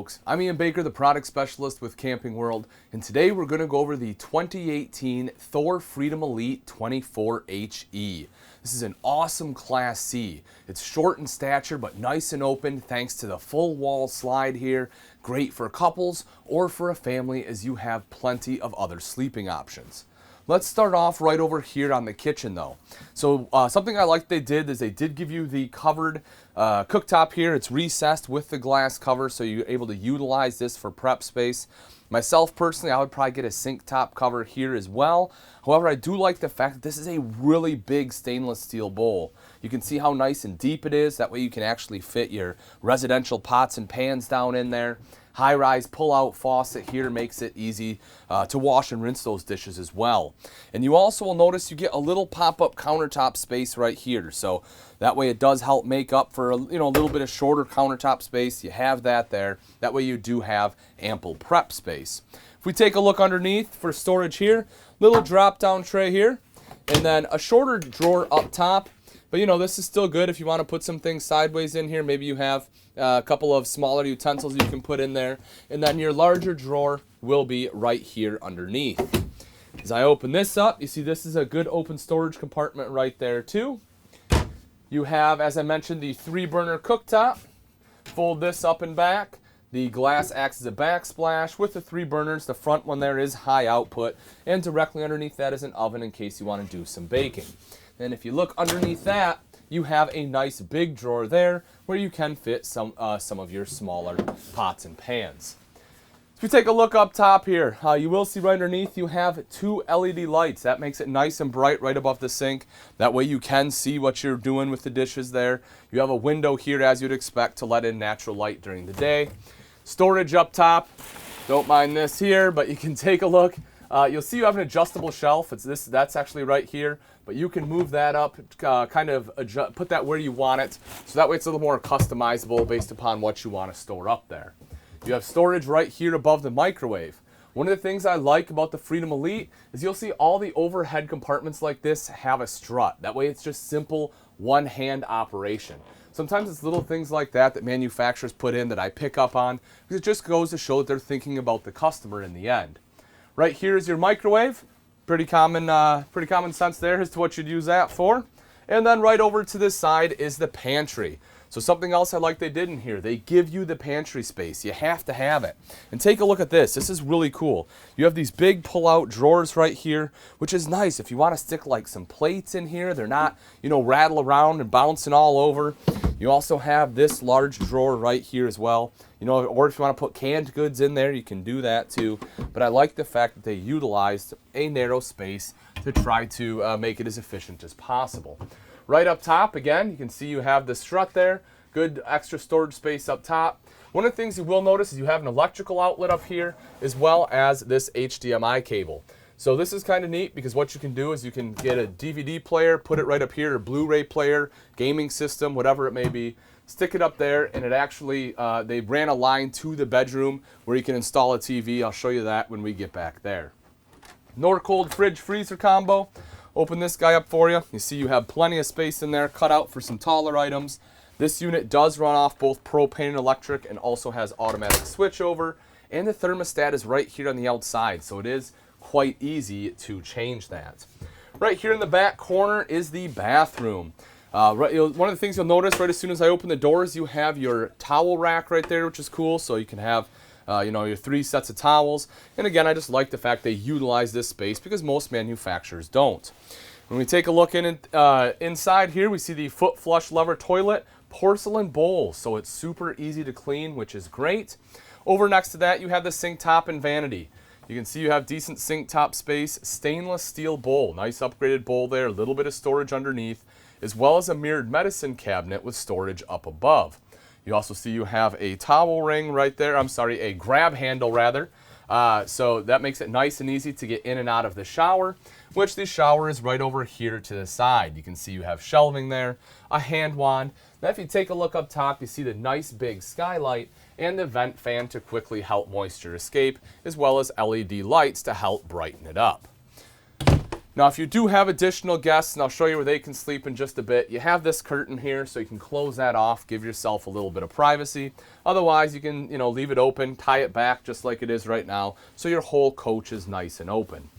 folks. I'm Ian Baker, the product specialist with Camping World, and today we're going to go over the 2018 Thor Freedom Elite 24HE. This is an awesome Class C. It's short in stature but nice and open thanks to the full wall slide here. Great for couples or for a family as you have plenty of other sleeping options. Let's start off right over here on the kitchen though. So something I like they did is they did give you the covered cooktop here. It's recessed with the glass cover so you're able to utilize this for prep space. Myself personally, I would probably get a sink top cover here as well. However, I do like the fact that this is a really big stainless steel bowl. You can see how nice and deep it is. That way you can actually fit your residential pots and pans down in there. High-rise pull-out faucet here makes it easy to wash and rinse those dishes as well. And you also will notice you get a little pop-up countertop space right here. So that way it does help make up for a little bit of shorter countertop space. You have that there. That way you do have ample prep space. If we take a look underneath for storage here, little drop-down tray here, and then a shorter drawer up top. But this is still good if you want to put some things sideways in here. Maybe you have a couple of smaller utensils you can put in there. And then your larger drawer will be right here underneath. As I open this up, you see this is a good open storage compartment right there too. You have, as I mentioned, the 3-burner cooktop. Fold this up and back. The glass acts as a backsplash with the 3 burners. The front one there is high output. And directly underneath that is an oven in case you want to do some baking. And if you look underneath that, you have a nice big drawer there where you can fit some of your smaller pots and pans. If you take a look up top here, you will see right underneath you have 2 LED lights. That makes it nice and bright right above the sink. That way you can see what you're doing with the dishes there. You have a window here as you'd expect to let in natural light during the day. Storage up top. Don't mind this here, but you can take a look. You'll see you have an adjustable shelf. That's actually right here, but you can move that up, put that where you want it, so that way it's a little more customizable based upon what you want to store up there. You have storage right here above the microwave. One of the things I like about the Freedom Elite is you'll see all the overhead compartments like this have a strut. That way it's just simple one-hand operation. Sometimes it's little things like that manufacturers put in that I pick up on because it just goes to show that they're thinking about the customer in the end. Right here is your microwave. Pretty common sense there as to what you'd use that for. And then right over to this side is the pantry. So something else I like they did in here, they give you the pantry space. You have to have it. And take a look at this. This is really cool. You have these big pull-out drawers right here, which is nice. If you want to stick like some plates in here, they're not, rattle around and bouncing all over. You also have this large drawer right here as well. Or if you want to put canned goods in there, you can do that too. But I like the fact that they utilized a narrow space to try to make it as efficient as possible. Right up top, again, you can see you have the strut there. Good extra storage space up top. One of the things you will notice is you have an electrical outlet up here as well as this HDMI cable. So this is kind of neat because what you can do is you can get a DVD player, put it right up here, a Blu-ray player, gaming system, whatever it may be, stick it up there, and it actually, they ran a line to the bedroom where you can install a TV. I'll show you that when we get back there. Norcold fridge freezer combo. Open this guy up for you. You see you have plenty of space in there cut out for some taller items. This unit does run off both propane and electric and also has automatic switchover. And the thermostat is right here on the outside, so it is quite easy to change that. Right here in the back corner is the bathroom. One of the things you'll notice right as soon as I open the doors, you have your towel rack right there, which is cool. So you can have your 3 sets of towels. And again, I just like the fact they utilize this space because most manufacturers don't. When we take a look inside here, we see the foot flush lever toilet, porcelain bowl. So it's super easy to clean, which is great. Over next to that, you have the sink top and vanity. You can see you have decent sink top space, stainless steel bowl, nice upgraded bowl there, a little bit of storage underneath, as well as a mirrored medicine cabinet with storage up above. You also see you have a towel ring right there, a grab handle rather. So that makes it nice and easy to get in and out of the shower, which the shower is right over here to the side. You can see you have shelving there, a hand wand. Now if you take a look up top, you see the nice big skylight and the vent fan to quickly help moisture escape, as well as LED lights to help brighten it up. Now, if you do have additional guests, and I'll show you where they can sleep in just a bit, you have this curtain here, so you can close that off, give yourself a little bit of privacy. Otherwise, you can, leave it open, tie it back just like it is right now, so your whole coach is nice and open.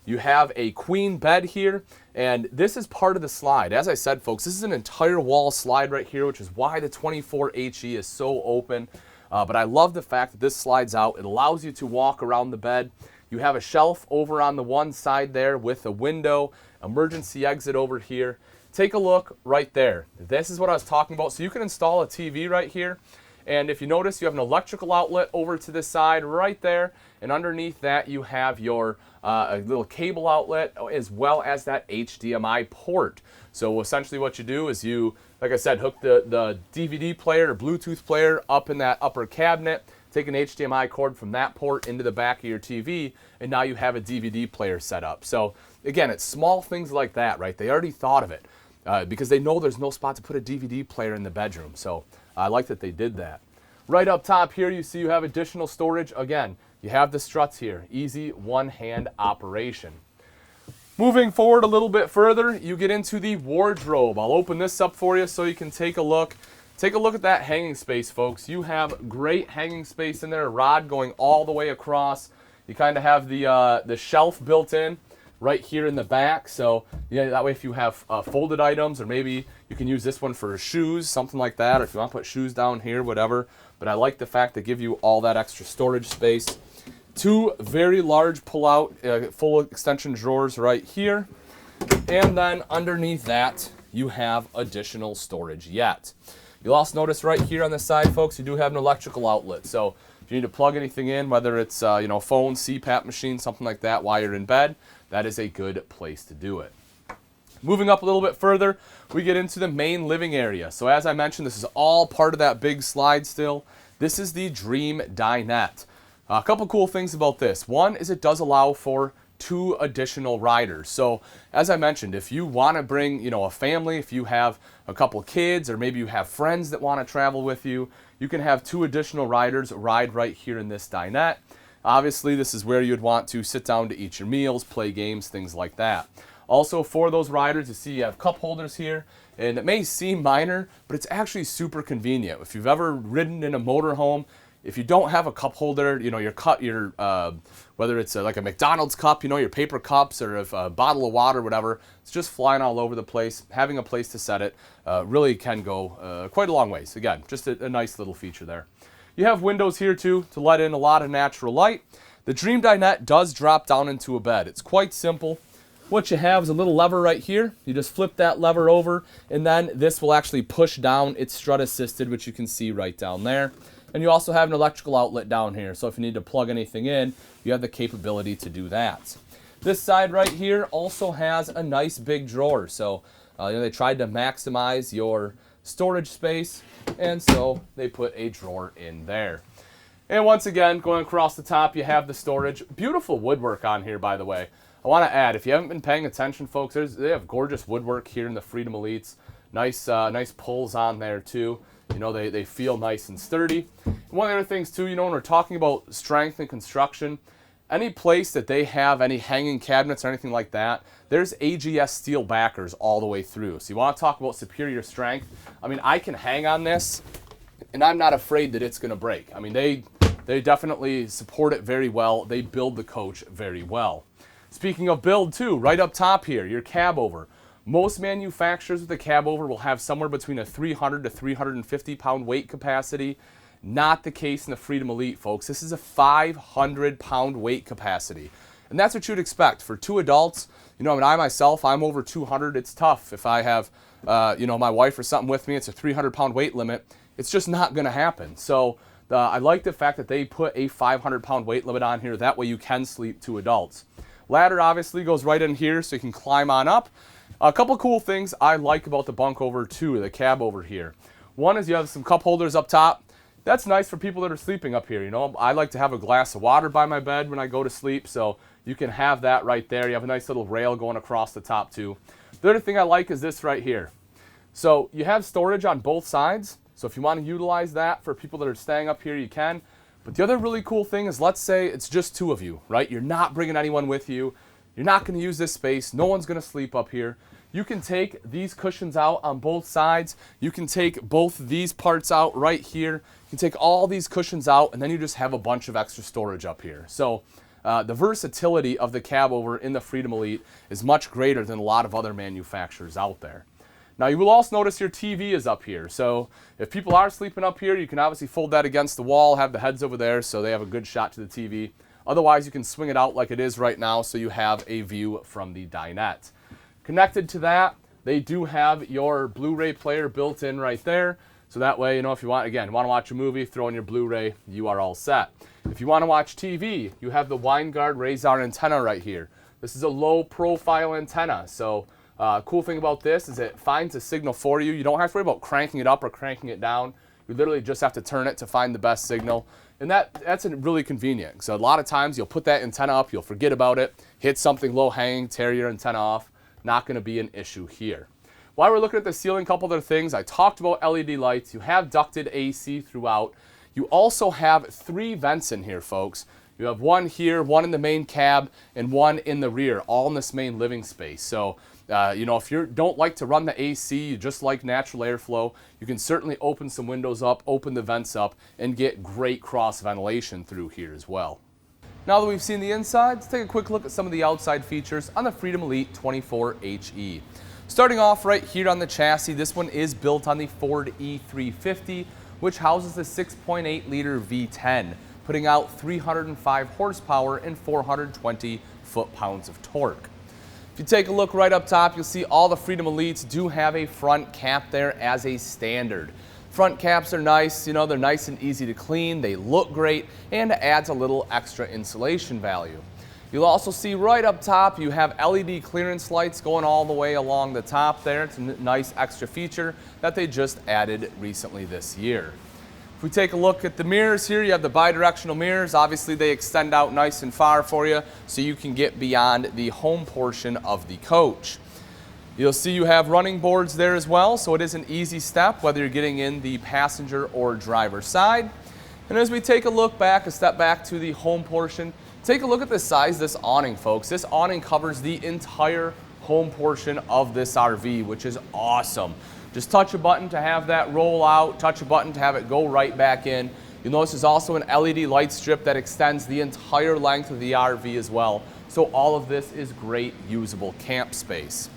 You have a queen bed here, and this is part of the slide. As I said, folks, this is an entire wall slide right here, which is why the 24HE is so open. But I love the fact that this slides out. It allows you to walk around the bed. You have a shelf over on the one side there with a window, emergency exit over here. Take a look right there. This is what I was talking about. So you can install a TV right here. And if you notice, you have an electrical outlet over to this side right there. And underneath that, you have your a little cable outlet as well as that HDMI port. So essentially what you do is you, like I said, hook the DVD player or Bluetooth player up in that upper cabinet, take an HDMI cord from that port into the back of your TV, and now you have a DVD player set up. So again, it's small things like that, right? They already thought of it because they know there's no spot to put a DVD player in the bedroom. So I like that they did that. Right up top here, you see you have additional storage. Again, you have the struts here. Easy one-hand operation. Moving forward a little bit further, you get into the wardrobe. I'll open this up for you so you can take a look. Take a look at that hanging space, folks. You have great hanging space in there, a rod going all the way across. You kind of have the shelf built in right here in the back. So yeah, that way if you have folded items, or maybe you can use this one for shoes, something like that, or if you want to put shoes down here, whatever. But I like the fact they give you all that extra storage space. Two very large pull-out full extension drawers right here. And then underneath that, you have additional storage yet. You'll also notice right here on the side, folks, you do have an electrical outlet. So if you need to plug anything in, whether it's phone, CPAP machine, something like that while you're in bed, that is a good place to do it. Moving up a little bit further, we get into the main living area. So as I mentioned, this is all part of that big slide still. This is the Dream Dinette. A couple cool things about this. One is it does allow for 2 additional riders. So as I mentioned, if you want to bring, a family, if you have a couple kids, or maybe you have friends that want to travel with you, you can have 2 additional riders ride right here in this dinette. Obviously, this is where you'd want to sit down to eat your meals, play games, things like that. Also, for those riders, you see you have cup holders here, and it may seem minor, but it's actually super convenient. If you've ever ridden in a motorhome, if you don't have a cup holder, whether it's like a McDonald's cup, your paper cups, or if a bottle of water, whatever, it's just flying all over the place. Having a place to set it really can go quite a long ways. Again, just a nice little feature there. You have windows here too to let in a lot of natural light. The Dream Dinette does drop down into a bed. It's quite simple. What you have is a little lever right here. You just flip that lever over, and then this will actually push down. It's strut assisted, which you can see right down there. And you also have an electrical outlet down here, so if you need to plug anything in, you have the capability to do that. This side right here also has a nice big drawer, so they tried to maximize your storage space, and so they put a drawer in there. And once again, going across the top, you have the storage. Beautiful woodwork on here, by the way. I want to add, if you haven't been paying attention, folks, they have gorgeous woodwork here in the Freedom Elites. Nice pulls on there too. They feel nice and sturdy. And one of the other things too, when we're talking about strength and construction, any place that they have any hanging cabinets or anything like that, there's AGS steel backers all the way through. So you want to talk about superior strength. I can hang on this, and I'm not afraid that it's going to break. They definitely support it very well. They build the coach very well. Speaking of build too, right up top here, your cab over. Most manufacturers with a cab over will have somewhere between a 300 to 350 pound weight capacity. Not the case in the Freedom Elite, folks. This is a 500 pound weight capacity. And that's what you'd expect for 2 adults. I myself, I'm over 200. It's tough. If I have, my wife or something with me, it's a 300 pound weight limit. It's just not going to happen. So I like the fact that they put a 500 pound weight limit on here. That way you can sleep 2 adults. Ladder obviously goes right in here so you can climb on up. A couple cool things I like about the bunk over too, the cab over here. One is you have some cup holders up top. That's nice for people that are sleeping up here. I like to have a glass of water by my bed when I go to sleep, so you can have that right there. You have a nice little rail going across the top too. The other thing I like is this right here. So you have storage on both sides. So if you want to utilize that for people that are staying up here, you can. But the other really cool thing is, let's say it's just 2 of you, right? You're not bringing anyone with you. You're not going to use this space. No one's going to sleep up here. You can take these cushions out on both sides. You can take both these parts out right here. You can take all these cushions out, and then you just have a bunch of extra storage up here. So the versatility of the cab over in the Freedom Elite is much greater than a lot of other manufacturers out there. Now you will also notice your TV is up here. So if people are sleeping up here, you can obviously fold that against the wall, have the heads over there so they have a good shot to the TV. Otherwise, you can swing it out like it is right now so you have a view from the dinette. Connected to that, they do have your Blu-ray player built in right there. So that way, if you want to watch a movie, throw in your Blu-ray, you are all set. If you want to watch TV, you have the WineGuard Razor antenna right here. This is a low profile antenna. So cool thing about this is it finds a signal for you. You don't have to worry about cranking it up or cranking it down. You literally just have to turn it to find the best signal. And that's really convenient. So a lot of times you'll put that antenna up, you'll forget about it, hit something low hanging, tear your antenna off. Not going to be an issue here. While we're looking at the ceiling, a couple other things. I talked about LED lights. You have ducted AC throughout. You also have 3 vents in here, folks. You have one here, one in the main cab, and one in the rear, all in this main living space. So, if you don't like to run the AC, you just like natural airflow, you can certainly open some windows up, open the vents up, and get great cross ventilation through here as well. Now that we've seen the inside, let's take a quick look at some of the outside features on the Freedom Elite 24HE. Starting off right here on the chassis, this one is built on the Ford E350, which houses the 6.8 liter V10, putting out 305 horsepower and 420 foot-pounds of torque. If you take a look right up top, you'll see all the Freedom Elites do have a front cap there as a standard. Front caps are nice, they're nice and easy to clean, they look great, and it adds a little extra insulation value. You'll also see right up top you have LED clearance lights going all the way along the top there. It's a nice extra feature that they just added recently this year. If we take a look at the mirrors here, you have the bi-directional mirrors. Obviously they extend out nice and far for you so you can get beyond the home portion of the coach. You'll see you have running boards there as well, so it is an easy step whether you're getting in the passenger or driver side. And as we take a step back to the home portion, take a look at the size of this awning, folks. This awning covers the entire home portion of this RV, which is awesome. Just touch a button to have that roll out, touch a button to have it go right back in. You'll notice there's also an LED light strip that extends the entire length of the RV as well. So all of this is great usable camp space.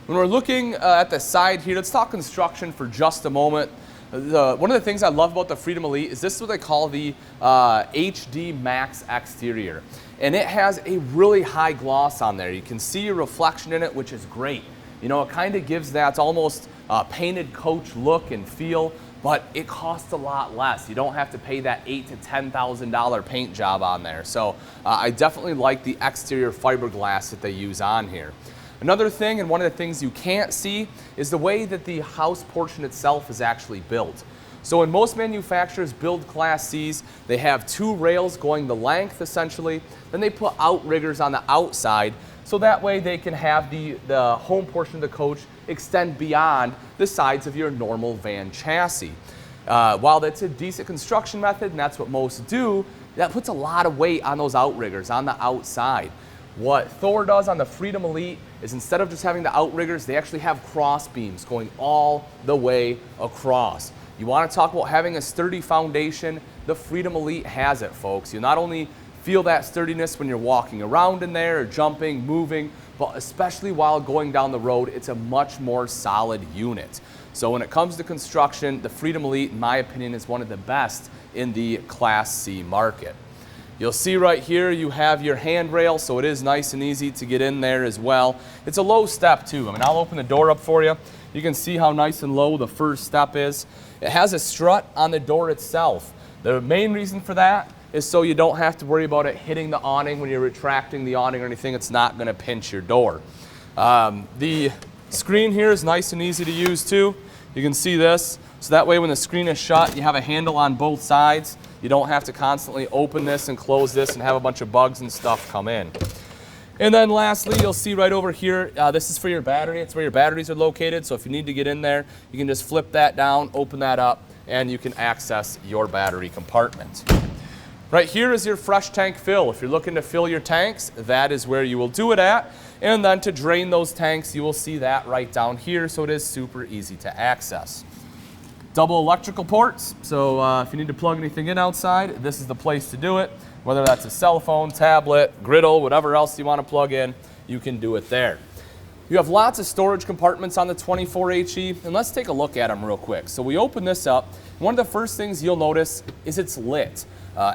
When we're looking at the side here, let's talk construction for just a moment. One of the things I love about the Freedom Elite is this is what they call the HD Max exterior. And it has a really high gloss on there. You can see your reflection in it, which is great. It kind of gives that almost painted coach look and feel, but it costs a lot less. You don't have to pay that $8,000 to $10,000 paint job on there. So I definitely like the exterior fiberglass that they use on here. Another thing, and one of the things you can't see, is the way that the house portion itself is actually built. So when most manufacturers build Class Cs, they have 2 rails going the length essentially, then they put outriggers on the outside, so that way they can have the home portion of the coach extend beyond the sides of your normal van chassis. While that's a decent construction method, and that's what most do, that puts a lot of weight on those outriggers on the outside. What Thor does on the Freedom Elite is instead of just having the outriggers, they actually have cross beams going all the way across. You want to talk about having a sturdy foundation, the Freedom Elite has it, folks. You not only feel that sturdiness when you're walking around in there or jumping, moving, but especially while going down the road, it's a much more solid unit. So when it comes to construction, the Freedom Elite, in my opinion, is one of the best in the Class C market. You'll see right here you have your handrail, so it is nice and easy to get in there as well. It's a low step too. I'll open the door up for you. You can see how nice and low the first step is. It has a strut on the door itself. The main reason for that is so you don't have to worry about it hitting the awning when you're retracting the awning or anything. It's not going to pinch your door. The screen here is nice and easy to use too. You can see this. So that way when the screen is shut, you have a handle on both sides. You don't have to constantly open this and close this and have a bunch of bugs and stuff come in. And then lastly, you'll see right over here, this is for your battery. It's where your batteries are located. So if you need to get in there, you can just flip that down, open that up, and you can access your battery compartment. Right here is your fresh tank fill. If you're looking to fill your tanks, that is where you will do it at. And then to drain those tanks, you will see that right down here, so it is super easy to access. Double electrical ports, so if you need to plug anything in outside, this is the place to do it. Whether that's a cell phone, tablet, griddle, whatever else you want to plug in, you can do it there. You have lots of storage compartments on the 24HE, and let's take a look at them real quick. So we open this up. One of the first things you'll notice is it's lit.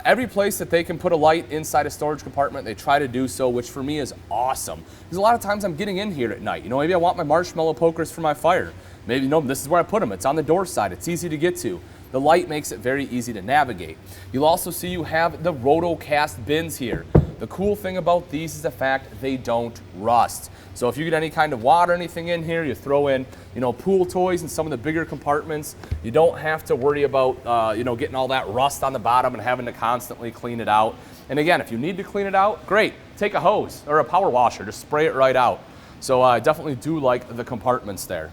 Every place that they can put a light inside a storage compartment, they try to do so, which for me is awesome. Because a lot of times I'm getting in here at night. You know, maybe I want my marshmallow pokers for my fire. Maybe, no, this is where I put them. It's on the door side. It's easy to get to. The light makes it very easy to navigate. You'll also see you have the roto-cast bins here. The cool thing about these is the fact they don't rust. So if you get any kind of water, anything in here, you throw in, you know, pool toys and some of the bigger compartments, you don't have to worry about, you know, getting all that rust on the bottom and having to constantly clean it out. And again, if you need to clean it out, great. Take a hose or a power washer, just spray it right out. So I definitely do like the compartments there.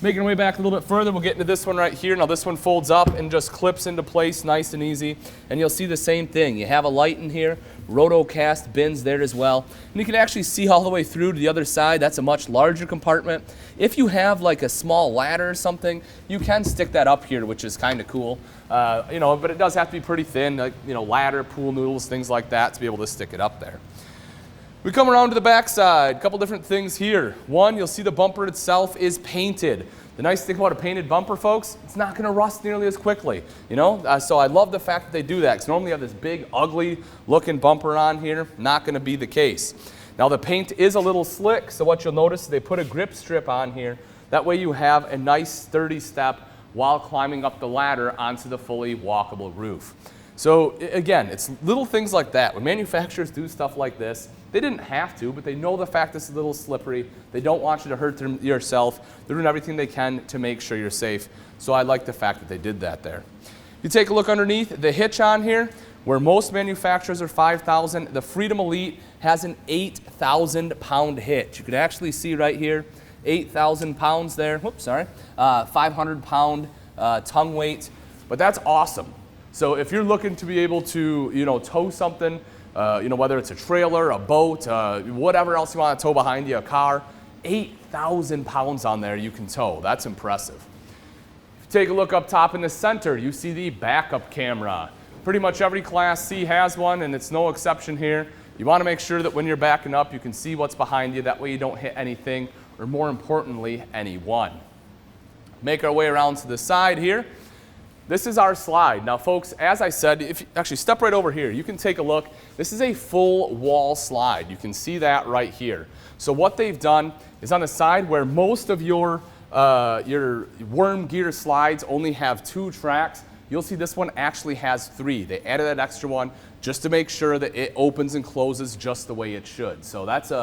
Making our way back a little bit further, we'll get into this one right here. Now this one folds up and just clips into place nice and easy. And you'll see the same thing. You have a light in here, roto-cast bins there as well. And you can actually see all the way through to the other side. That's a much larger compartment. If you have like a small ladder or something, you can stick that up here, which is kind of cool. You know, but it does have to be pretty thin, like, you know, ladder, pool noodles, things like that to be able to stick it up there. We come around to the back side, a couple different things here. One, you'll see the bumper itself is painted. The nice thing about a painted bumper, folks, it's not going to rust nearly as quickly, you know? So I love the fact that they do that, because normally you have this big, ugly looking bumper on here. Not going to be the case. Now the paint is a little slick, so what you'll notice is they put a grip strip on here. That way you have a nice sturdy step while climbing up the ladder onto the fully walkable roof. So again, it's little things like that. When manufacturers do stuff like this, they didn't have to, but they know the fact this is a little slippery. They don't want you to hurt yourself. They're doing everything they can to make sure you're safe. So I like the fact that they did that there. You take a look underneath the hitch on here, where most manufacturers are 5,000. The Freedom Elite has an 8,000 pound hitch. You can actually see right here, 8,000 pounds there. Whoops, sorry. 500 pound tongue weight, but that's awesome. So if you're looking to be able to, you know, tow something, you know, whether it's a trailer, a boat, whatever else you want to tow behind you, a car, 8,000 pounds on there you can tow. That's impressive. If you take a look up top in the center, you see the backup camera. Pretty much every Class C has one, and it's no exception here. You want to make sure that when you're backing up, you can see what's behind you. That way you don't hit anything, or more importantly, anyone. Make our way around to the side here. This is our slide. Now folks, as I said, if you actually step right over here, you can take a look. This is a full wall slide. You can see that right here. So what they've done is on the side where most of your worm gear slides only have 2 tracks, you'll see this one actually has 3. They added that extra one just to make sure that it opens and closes just the way it should. So that's,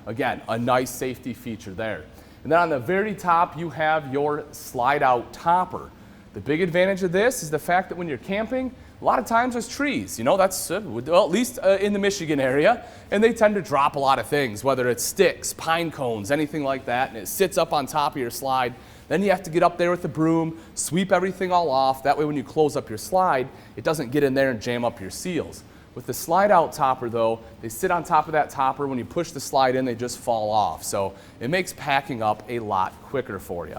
again, a nice safety feature there. And then on the very top, you have your slide out topper. The big advantage of this is the fact that when you're camping, a lot of times there's trees. You know, that's, well, at least in the Michigan area, and they tend to drop a lot of things, whether it's sticks, pine cones, anything like that, and it sits up on top of your slide. Then you have to get up there with the broom, sweep everything all off. That way when you close up your slide, it doesn't get in there and jam up your seals. With the slide out topper though, they sit on top of that topper. When you push the slide in, they just fall off. So it makes packing up a lot quicker for you.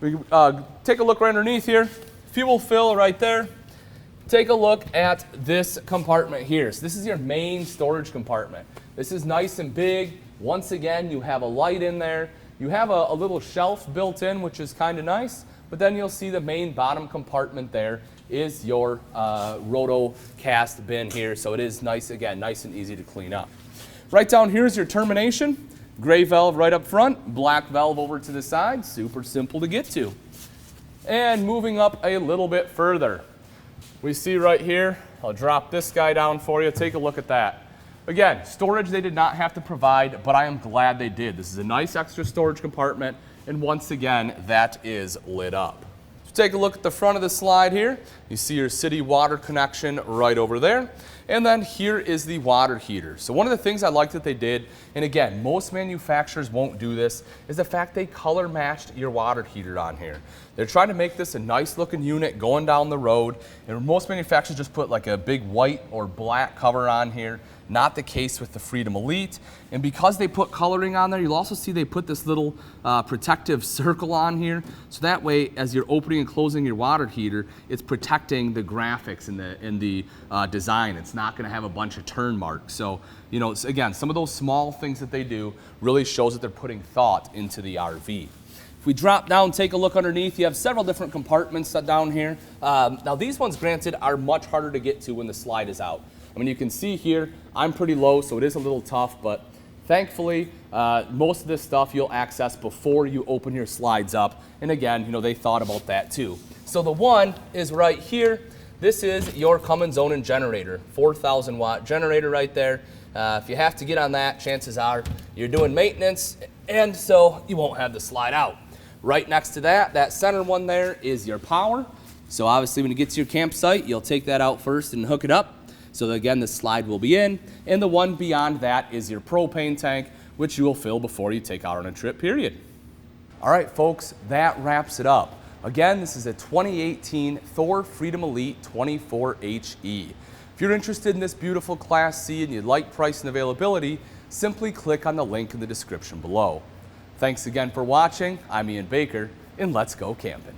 We take a look right underneath here, fuel fill right there. Take a look at this compartment here. So this is your main storage compartment. This is nice and big. Once again, you have a light in there. You have a little shelf built in, which is kind of nice, but then you'll see the main bottom compartment there is your roto-cast bin here. So it is nice, again, nice and easy to clean up. Right down here is your termination. Gray valve right up front, black valve over to the side, super simple to get to. And moving up a little bit further, we see right here, I'll drop this guy down for you, take a look at that. Again, storage they did not have to provide, but I am glad they did. This is a nice extra storage compartment, and once again, that is lit up. So take a look at the front of the slide here. You see your city water connection right over there. And then here is the water heater. So one of the things I like that they did, and again, most manufacturers won't do this, is the fact they color matched your water heater on here. They're trying to make this a nice looking unit going down the road, and most manufacturers just put like a big white or black cover on here. Not the case with the Freedom Elite. And because they put coloring on there, you'll also see they put this little protective circle on here. So that way, as you're opening and closing your water heater, it's protecting the graphics and the design. It's not gonna have a bunch of turn marks. So, you know, again, some of those small things that they do really shows that they're putting thought into the RV. If we drop down, take a look underneath, you have several different compartments down here. Now these ones, granted, are much harder to get to when the slide is out. I mean, you can see here, I'm pretty low, so it is a little tough, but thankfully, most of this stuff you'll access before you open your slides up. And again, you know, they thought about that too. So the one is right here. This is your Cummins Onan generator, 4,000 watt generator right there. If you have to get on that, chances are you're doing maintenance, and so you won't have the slide out. Right next to that, that center one there is your power. So obviously when you get to your campsite, you'll take that out first and hook it up. So again, the slide will be in, and the one beyond that is your propane tank, which you will fill before you take out on a trip, period. All right, folks, that wraps it up. Again, this is a 2018 Thor Freedom Elite 24HE. If you're interested in this beautiful Class C and you'd like price and availability, simply click on the link in the description below. Thanks again for watching. I'm Ian Baker, and let's go camping.